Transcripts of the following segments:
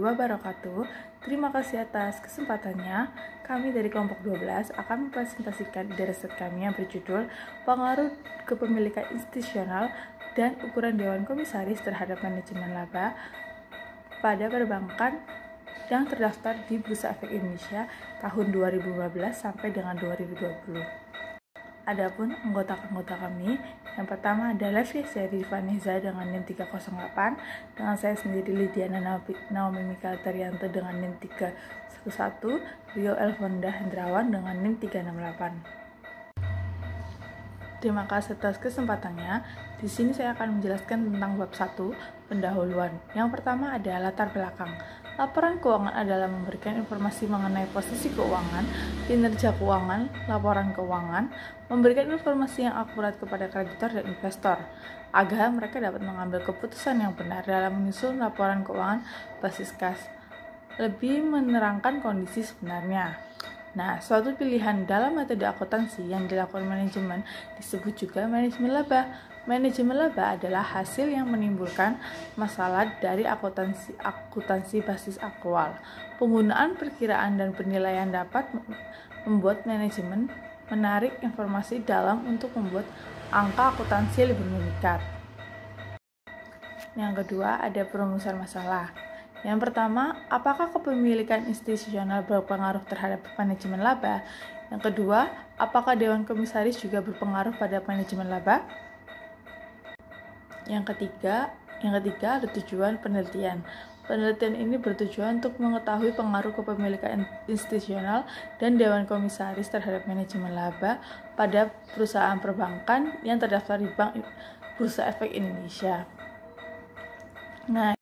wabarakatuh. Terima kasih atas kesempatannya. Kami dari kelompok 12 akan mempresentasikan ide riset kami yang berjudul Pengaruh Kepemilikan Institusional dan Ukuran Dewan Komisaris terhadap Manajemen Laba pada Perbankan yang terdaftar di Bursa Efek Indonesia tahun 2015 sampai dengan 2020. Adapun anggota-anggota kami, yang pertama adalah Syari Vanessa dengan NIM 308, dengan saya sendiri Lidiana Naomi Mikael Tarianto dengan NIM 311, Rio Elfonda Hendrawan dengan NIM 368. Terima kasih atas kesempatannya. Di sini saya akan menjelaskan tentang bab 1, pendahuluan. Yang pertama adalah latar belakang. Laporan keuangan adalah memberikan informasi mengenai posisi keuangan, kinerja keuangan, laporan keuangan, memberikan informasi yang akurat kepada kreditor dan investor, agar mereka dapat mengambil keputusan yang benar dalam menyusun laporan keuangan basis kas, lebih menerangkan kondisi sebenarnya. Nah, suatu pilihan dalam metode akuntansi yang dilakukan manajemen disebut juga manajemen laba. Manajemen laba adalah hasil yang menimbulkan masalah dari akuntansi basis aktual. Penggunaan perkiraan dan penilaian dapat membuat manajemen menarik informasi dalam untuk membuat angka akuntansi lebih mengikat. Yang kedua, ada perumusan masalah. Yang pertama, apakah kepemilikan institusional berpengaruh terhadap manajemen laba? Yang kedua, apakah Dewan Komisaris juga berpengaruh pada manajemen laba? Yang ketiga ada tujuan penelitian. Penelitian ini bertujuan untuk mengetahui pengaruh kepemilikan institusional dan Dewan Komisaris terhadap manajemen laba pada perusahaan perbankan yang terdaftar di Bursa Efek Indonesia. Nah,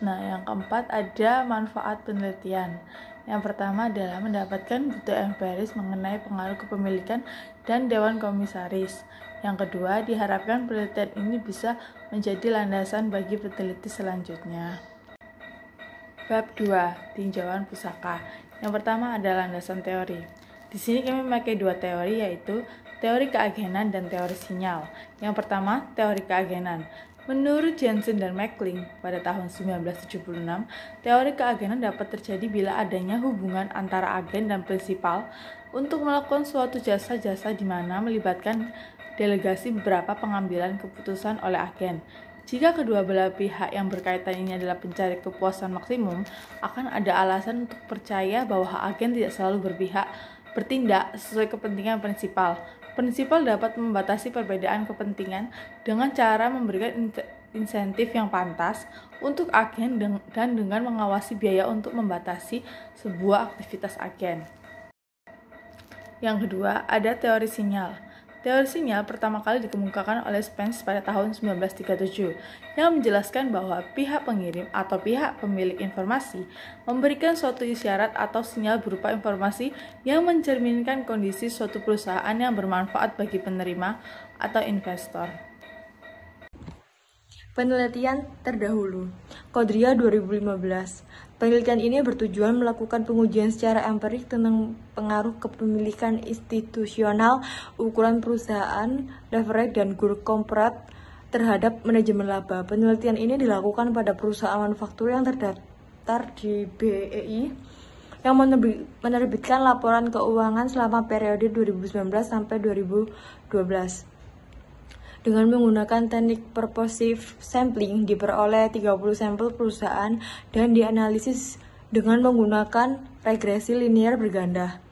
yang keempat ada manfaat penelitian. Yang pertama adalah mendapatkan bukti empiris mengenai pengaruh kepemilikan dan Dewan Komisaris. Yang kedua, diharapkan penelitian ini bisa menjadi landasan bagi peneliti selanjutnya. Bab 2, tinjauan pusaka. Yang pertama adalah landasan teori. Di sini kami memakai dua teori, yaitu teori keagenan dan teori sinyal. Yang pertama, teori keagenan. Menurut Jensen dan McLean pada tahun 1976, teori keagenan dapat terjadi bila adanya hubungan antara agen dan prinsipal untuk melakukan suatu jasa-jasa di mana melibatkan delegasi beberapa pengambilan keputusan oleh agen. Jika kedua belah pihak yang berkaitan ini adalah pencari kepuasan maksimum, akan ada alasan untuk percaya bahwa agen tidak selalu bertindak sesuai kepentingan prinsipal. Prinsipal dapat membatasi perbedaan kepentingan dengan cara memberikan insentif yang pantas untuk agen dan dengan mengawasi biaya untuk membatasi sebuah aktivitas agen. Yang kedua, ada teori sinyal. Teori sinyal pertama kali dikemukakan oleh Spence pada tahun 1937 yang menjelaskan bahwa pihak pengirim atau pihak pemilik informasi memberikan suatu isyarat atau sinyal berupa informasi yang mencerminkan kondisi suatu perusahaan yang bermanfaat bagi penerima atau investor. Penelitian terdahulu, Kodria 2015. Penelitian ini bertujuan melakukan pengujian secara empirik tentang pengaruh kepemilikan institusional, ukuran perusahaan, leverage, dan group corporate terhadap manajemen laba. Penelitian ini dilakukan pada perusahaan manufaktur yang terdaftar di BEI yang menerbitkan laporan keuangan selama periode 2019 sampai 2012. Dengan menggunakan teknik purposive sampling, diperoleh 30 sampel perusahaan dan dianalisis dengan menggunakan regresi linear berganda.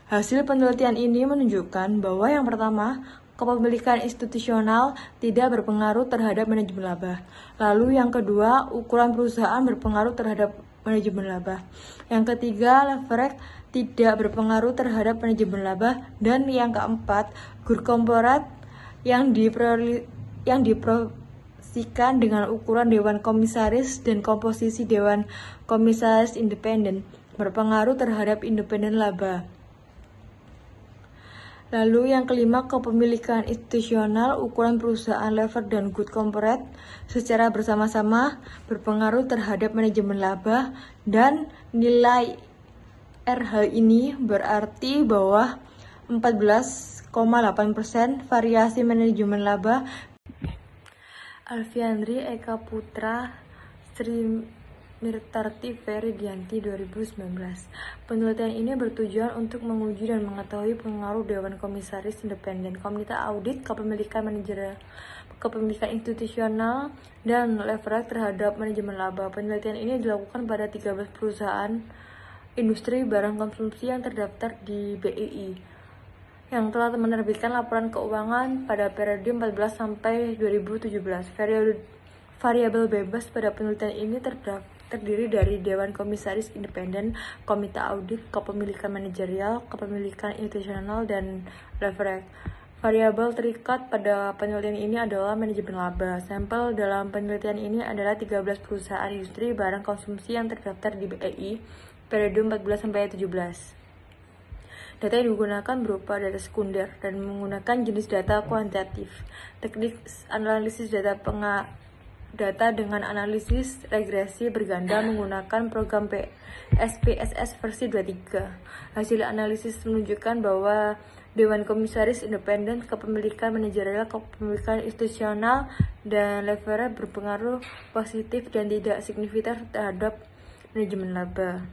Hasil penelitian ini menunjukkan bahwa yang pertama, kepemilikan institusional tidak berpengaruh terhadap manajemen laba. Lalu yang kedua, ukuran perusahaan berpengaruh terhadap manajemen laba. Yang ketiga, leverage tidak berpengaruh terhadap manajemen laba. Dan yang keempat, group corporate yang diproyeksikan dengan ukuran Dewan Komisaris dan komposisi Dewan Komisaris independen berpengaruh terhadap independen laba. Lalu yang kelima, kepemilikan institusional, ukuran perusahaan, lever, dan good corporate secara bersama-sama berpengaruh terhadap manajemen laba, dan nilai RH ini berarti bahwa 14,8% variasi manajemen laba. Alfiandri Eka Putra, Sri Mirtarti Ferdianti 2019. Penelitian ini bertujuan untuk menguji dan mengetahui pengaruh Dewan Komisaris Independen, Komite Audit, Kepemilikan Manajerial, Kepemilikan Institusional, dan leverage terhadap manajemen laba. Penelitian ini dilakukan pada 13 perusahaan industri barang konsumsi yang terdaftar di BII yang telah menerbitkan laporan keuangan pada periode 14 sampai 2017. Variabel bebas pada penelitian ini terdiri dari Dewan Komisaris Independen, Komite Audit, Kepemilikan Manajerial, Kepemilikan Institusional, dan leverage. Variabel terikat pada penelitian ini adalah manajemen laba. Sampel dalam penelitian ini adalah 13 perusahaan industri barang konsumsi yang terdaftar di BII periode 14 sampai 17. Data yang digunakan berupa data sekunder dan menggunakan jenis data kuantitatif. Teknik analisis data dengan analisis regresi berganda menggunakan program SPSS versi 23. Hasil analisis menunjukkan bahwa Dewan Komisaris Independen, Kepemilikan Manajerial, Kepemilikan Institusional, dan leverage berpengaruh positif dan tidak signifikan terhadap manajemen laba.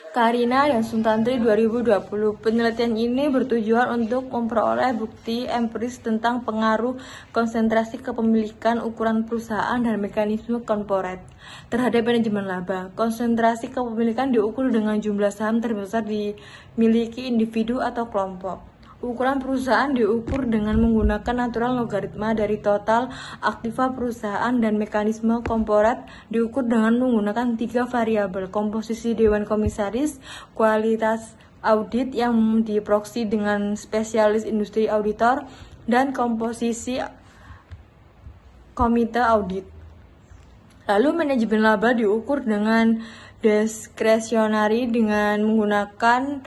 Karina dan Suntantri 2020. Penelitian ini bertujuan untuk memperoleh bukti empiris tentang pengaruh konsentrasi kepemilikan, ukuran perusahaan, dan mekanisme korporat terhadap manajemen laba. Konsentrasi kepemilikan diukur dengan jumlah saham terbesar dimiliki individu atau kelompok. Ukuran perusahaan diukur dengan menggunakan natural logaritma dari total aktiva perusahaan, dan mekanisme korporat diukur dengan menggunakan 3 variabel: komposisi Dewan Komisaris, kualitas audit yang diproksi dengan spesialis industri auditor, dan komposisi komite audit. Lalu manajemen laba diukur dengan diskresionari dengan menggunakan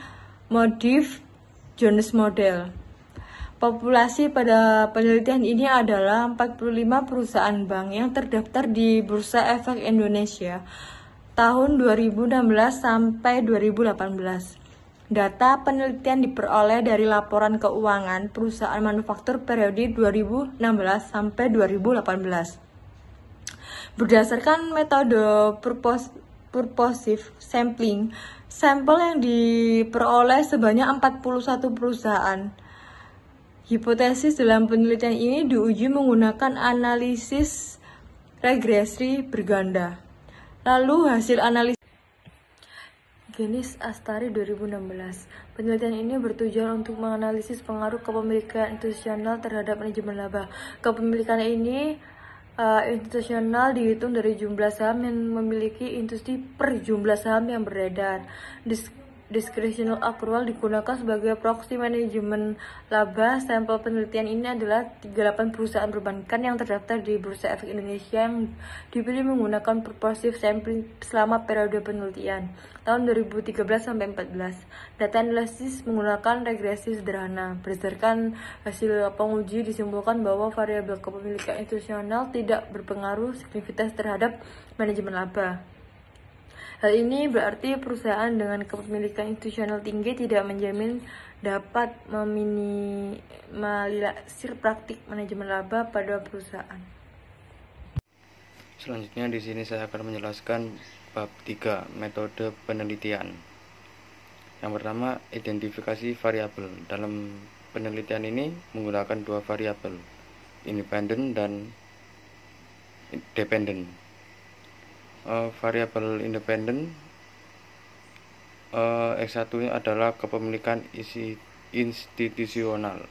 modif Jones Model. Populasi pada penelitian ini adalah 45 perusahaan bank yang terdaftar di Bursa Efek Indonesia tahun 2016 sampai 2018. Data penelitian diperoleh dari laporan keuangan perusahaan manufaktur periode 2016 sampai 2018. Berdasarkan metode purposive sampling, sampel yang diperoleh sebanyak 41 perusahaan. Hipotesis dalam penelitian ini diuji menggunakan analisis regresi berganda. Lalu hasil analisis Genis Astari 2016. Penelitian ini bertujuan untuk menganalisis pengaruh kepemilikan institusional terhadap manajemen laba. Kepemilikan ini institusional dihitung dari jumlah saham yang memiliki industri per jumlah saham yang beredar. Discretional accrual digunakan sebagai proksi manajemen laba. Sampel penelitian ini adalah 38 perusahaan perbankan yang terdaftar di Bursa Efek Indonesia yang dipilih menggunakan purposive sampling selama periode penelitian tahun 2013 sampai 2014. Data analisis menggunakan regresi sederhana. Berdasarkan hasil penguji disimpulkan bahwa variabel kepemilikan institusional tidak berpengaruh signifikan terhadap manajemen laba. Hal ini berarti perusahaan dengan kepemilikan institusional tinggi tidak menjamin dapat meminimalisir praktik manajemen laba pada perusahaan. Selanjutnya di sini saya akan menjelaskan bab 3, metode penelitian. Yang pertama, identifikasi variabel. Dalam penelitian ini menggunakan 2 variabel, independen dan dependen. Variabel independen X1 adalah kepemilikan institusional,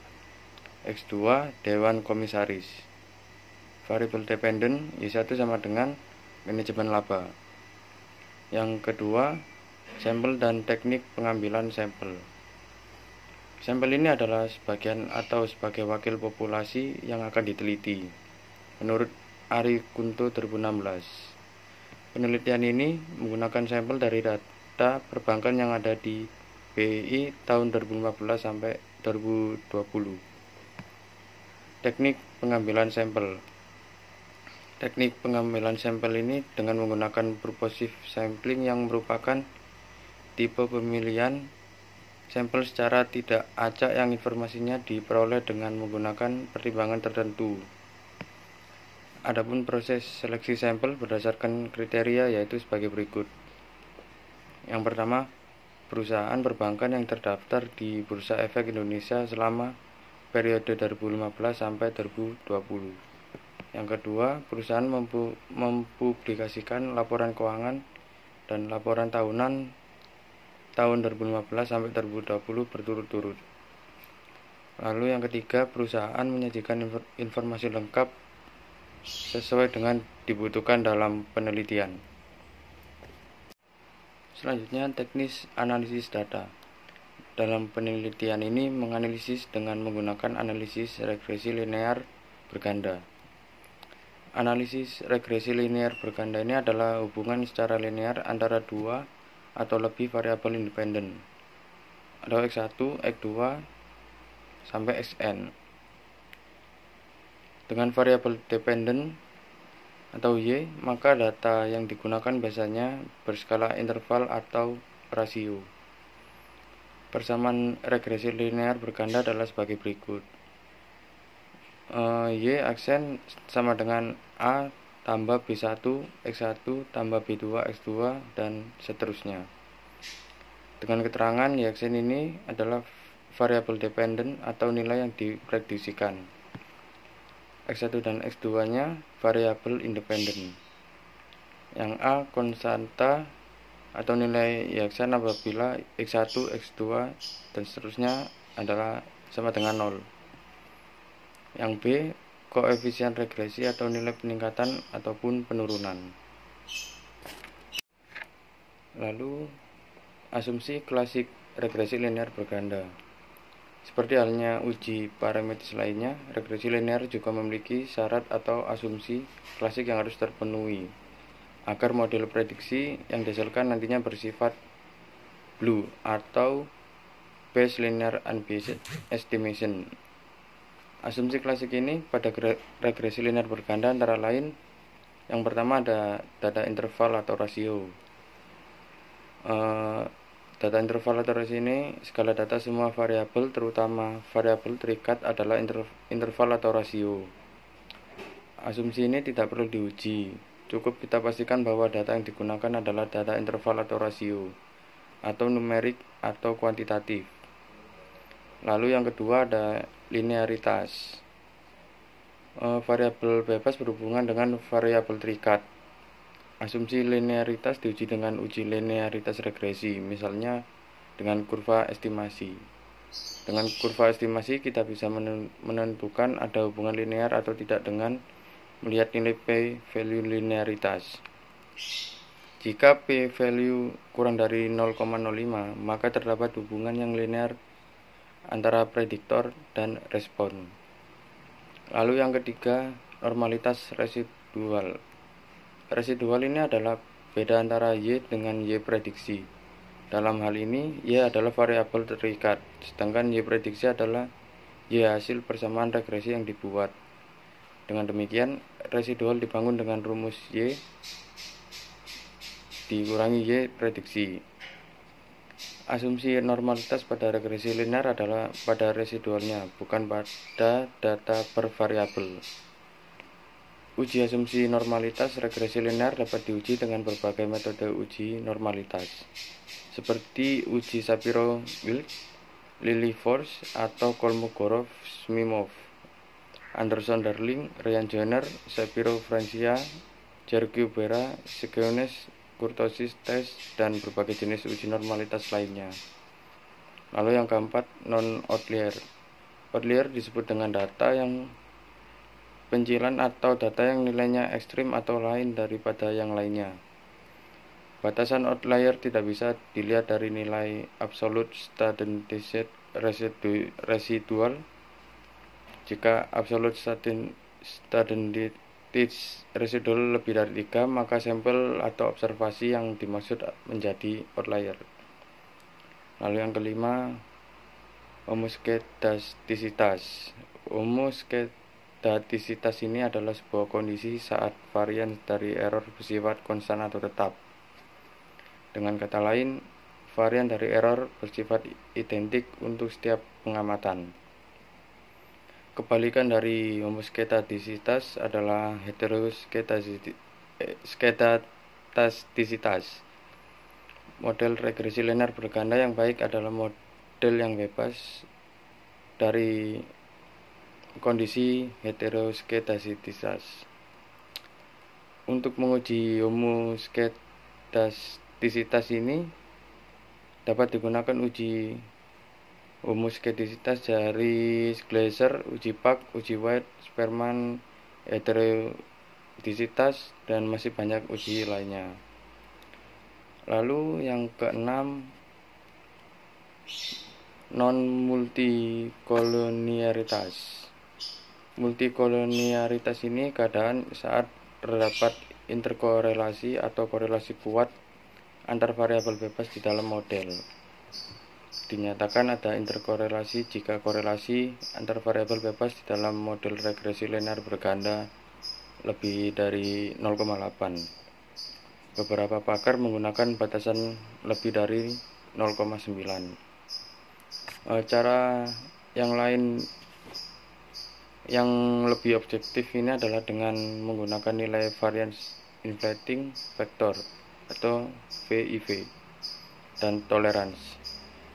X2 Dewan Komisaris. Variabel dependen Y1 sama dengan manajemen laba. Yang kedua, sampel dan teknik pengambilan sampel. Sampel ini adalah sebagian atau sebagai wakil populasi yang akan diteliti menurut Ari Kunto 2016. Penelitian ini menggunakan sampel dari data perbankan yang ada di BI tahun 2015 sampai 2020. Teknik pengambilan sampel. Teknik pengambilan sampel ini dengan menggunakan purposive sampling yang merupakan tipe pemilihan sampel secara tidak acak yang informasinya diperoleh dengan menggunakan pertimbangan tertentu. Adapun proses seleksi sampel berdasarkan kriteria yaitu sebagai berikut. Yang pertama, perusahaan perbankan yang terdaftar di Bursa Efek Indonesia selama periode 2015 sampai 2020. Yang kedua, perusahaan mempublikasikan laporan keuangan dan laporan tahunan tahun 2015 sampai 2020 berturut-turut. Lalu yang ketiga, perusahaan menyajikan informasi lengkap sesuai dengan dibutuhkan dalam penelitian. Selanjutnya, teknis analisis data. Dalam penelitian ini menganalisis dengan menggunakan analisis regresi linear berganda. Analisis regresi linear berganda ini adalah hubungan secara linear antara dua atau lebih variabel independen atau X1, X2, sampai Xn. Dengan variabel dependen atau Y, maka data yang digunakan biasanya berskala interval atau rasio. Persamaan regresi linear berganda adalah sebagai berikut. Y aksen sama dengan A tambah B1, X1 tambah B2, X2, dan seterusnya. Dengan keterangan Y aksen ini adalah variabel dependen atau nilai yang diprediksikan. X1 dan X2 nya variabel independen. Yang A konstanta atau nilai Y-aksen apabila X1, X2, dan seterusnya adalah sama dengan 0. Yang B koefisien regresi atau nilai peningkatan ataupun penurunan. Lalu asumsi klasik regresi linear berganda. Seperti halnya uji parametris lainnya, regresi linear juga memiliki syarat atau asumsi klasik yang harus terpenuhi agar model prediksi yang dihasilkan nantinya bersifat BLEU atau Bayes Linear Unbiased Estimation. Asumsi klasik ini pada regresi linear berganda antara lain, yang pertama ada data interval atau rasio. Data interval atau rasio ini skala data semua variabel terutama variabel terikat adalah interval atau rasio. Asumsi ini tidak perlu diuji, cukup kita pastikan bahwa data yang digunakan adalah data interval atau rasio atau numerik atau kuantitatif. Lalu yang kedua ada linearitas. Variabel bebas berhubungan dengan variabel terikat. Asumsi linearitas diuji dengan uji linearitas regresi, misalnya dengan kurva estimasi. Dengan kurva estimasi kita bisa menentukan ada hubungan linear atau tidak dengan melihat nilai p-value linearitas. Jika p-value kurang dari 0,05, maka terdapat hubungan yang linear antara prediktor dan respon. Lalu yang ketiga, normalitas residual. Residual ini adalah beda antara Y dengan Y prediksi. Dalam hal ini, Y adalah variabel terikat, sedangkan Y prediksi adalah Y hasil persamaan regresi yang dibuat. Dengan demikian, residual dibangun dengan rumus Y dikurangi Y prediksi. Asumsi normalitas pada regresi linear adalah pada residualnya, bukan pada data per variabel. Uji asumsi normalitas regresi linear dapat diuji dengan berbagai metode uji normalitas, seperti uji Shapiro-Wilk, Lilliefors, atau Kolmogorov-Smimov, Anderson-Darling, Ryan-Joyner, Shapiro-Francia, Jarque-Bera, Sigounes-Kurtosis test, dan berbagai jenis uji normalitas lainnya. Lalu yang keempat, non-outlier. Outlier disebut dengan data yang pencilan atau data yang nilainya ekstrim atau lain daripada yang lainnya. Batasan outlier tidak bisa dilihat dari nilai absolute standardized residual. Jika absolute standardized residual lebih dari 3, maka sampel atau observasi yang dimaksud menjadi outlier. Lalu yang kelima, homoskedastisitas. Homoskedastisitas ini adalah sebuah kondisi saat varian dari error bersifat konstan atau tetap. Dengan kata lain, varian dari error bersifat identik untuk setiap pengamatan. kebalikan dari homoskedastisitas adalah heteroskedastisitas. Model regresi linear berganda yang baik adalah model yang bebas dari kondisi heteroskedastisitas. Untuk menguji homoskedastisitas ini dapat digunakan uji homoskedastisitas dari Glaser, uji Park, uji White, Spearman, heterodisitas, dan masih banyak uji lainnya. Lalu yang keenam, non-multikolonialitas. Multikolonialitas ini keadaan saat terdapat interkorelasi atau korelasi kuat antar variabel bebas di dalam model. Dinyatakan ada interkorelasi jika korelasi antar variabel bebas di dalam model regresi linear berganda lebih dari 0,8. Beberapa pakar menggunakan batasan lebih dari 0,9. Cara yang lain yang lebih objektif ini adalah dengan menggunakan nilai variance inflating factor atau VIV dan tolerance.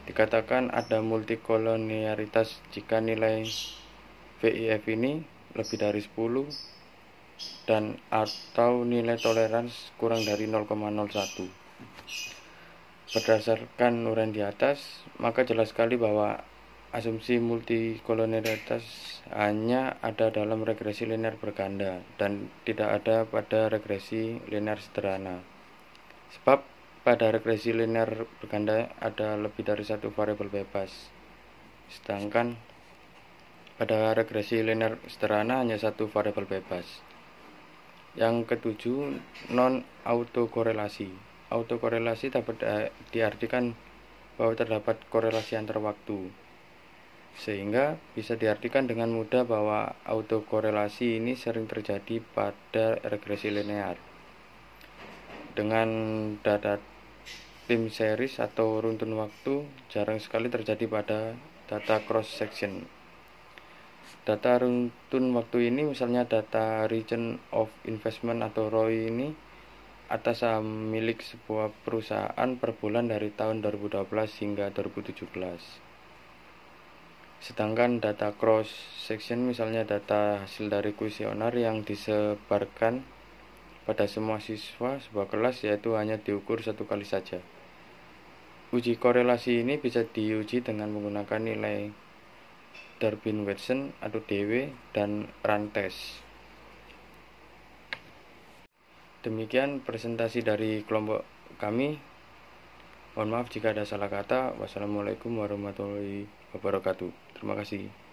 Dikatakan ada multikolonialitas jika nilai VIF ini lebih dari 10 dan atau nilai tolerance kurang dari 0,01. Berdasarkan uraian di atas, maka jelas sekali bahwa asumsi multikolonialitas hanya ada dalam regresi linear berganda dan tidak ada pada regresi linear sederhana. Sebab pada regresi linear berganda ada lebih dari satu variabel bebas, sedangkan pada regresi linear sederhana hanya satu variabel bebas. Yang ketujuh, non-autokorelasi. Autokorelasi dapat diartikan bahwa terdapat korelasi antar waktu, sehingga bisa diartikan dengan mudah bahwa autokorelasi ini sering terjadi pada regresi linear. Dengan data time series atau runtun waktu jarang sekali terjadi pada data cross section. Data runtun waktu ini misalnya data Return of Investment atau ROI ini atas saham milik sebuah perusahaan per bulan dari tahun 2012 hingga 2017. Sedangkan data cross section misalnya data hasil dari kuesioner yang disebarkan pada semua siswa sebuah kelas yaitu hanya diukur satu kali saja. Uji korelasi ini bisa diuji dengan menggunakan nilai Durbin-Watson atau DW dan run test. Demikian presentasi dari kelompok kami. Mohon maaf jika ada salah kata. Wassalamualaikum warahmatullahi wabarakatuh. Terima kasih.